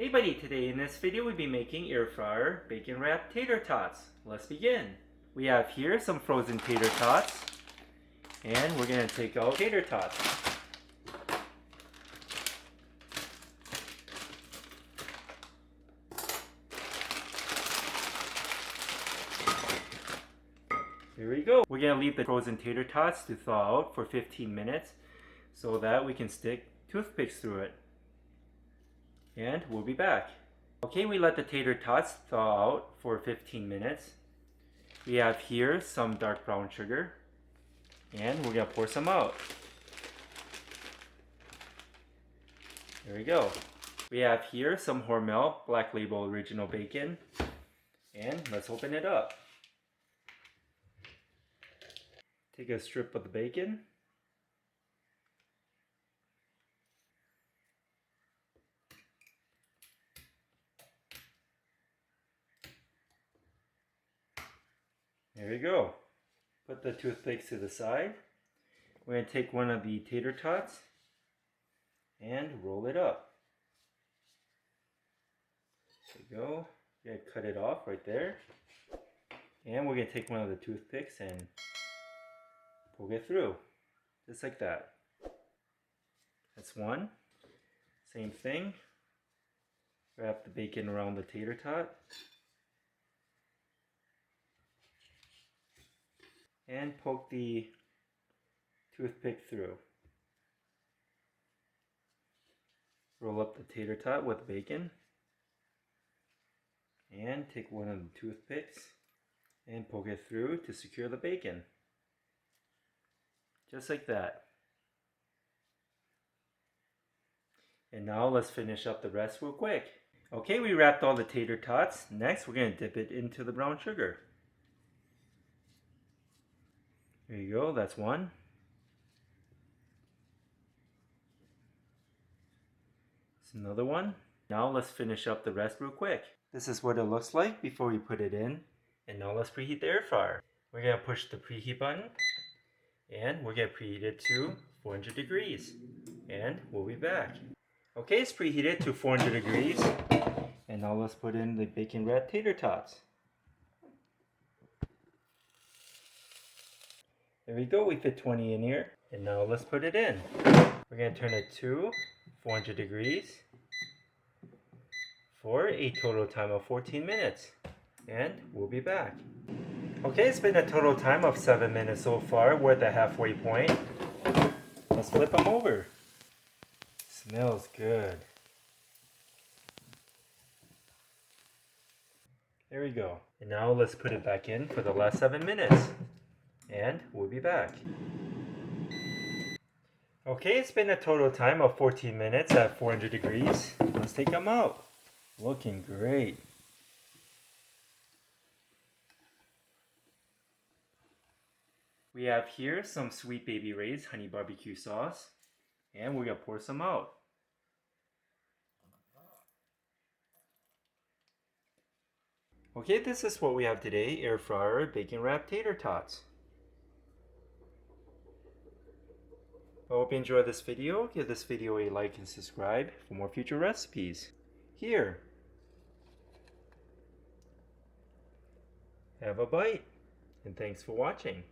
Hey buddy, today in this video we'll be making air fryer bacon wrapped tater tots. Let's begin. We have here some frozen tater tots and we're going to take out tater tots. Here we go. We're going to leave the frozen tater tots to thaw out for 15 minutes so that we can stick toothpicks through it. And we'll be back. Okay, we let the tater tots thaw out for 15 minutes. We have here some dark brown sugar and we're going to pour some out. There we go. We have here some Hormel Black Label Original Bacon and let's open it up. Take a strip of the bacon. There we go. Put the toothpicks to the side. We're going to take one of the tater tots and roll it up. There we go. We're going to cut it off right there. And we're going to take one of the toothpicks and poke it through. Just like that. That's one. Same thing. Wrap the bacon around the tater tot. And poke the toothpick through. Roll up the tater tot with bacon. And take one of the toothpicks and poke it through to secure the bacon. Just like that. And now let's finish up the rest real quick. Okay, we wrapped all the tater tots. Next, we're going to dip it into the brown sugar. There you go, that's one. It's another one. Now let's finish up the rest real quick. This is what it looks like before we put it in. And now let's preheat the air fryer. We're going to push the preheat button. And we're going to preheat it to 400 degrees. And we'll be back. Okay, it's preheated to 400 degrees. And now let's put in the bacon wrapped tater tots. There we go, we fit 20 in here. And now let's put it in. We're going to turn it to 400 degrees for a total time of 14 minutes. And we'll be back. Okay, it's been a total time of 7 minutes so far. We're at the halfway point. Let's flip them over. Smells good. There we go. And now let's put it back in for the last 7 minutes. And we'll be back. Okay, it's been a total time of 14 minutes at 400 degrees. Let's take them out. Looking great. We have here some Sweet Baby Ray's honey barbecue sauce. And we're going to pour some out. Okay, this is what we have today. Air fryer bacon wrapped tater tots. I hope you enjoyed this video. Give this video a like and subscribe for more future recipes. Here. Have a bite. And thanks for watching.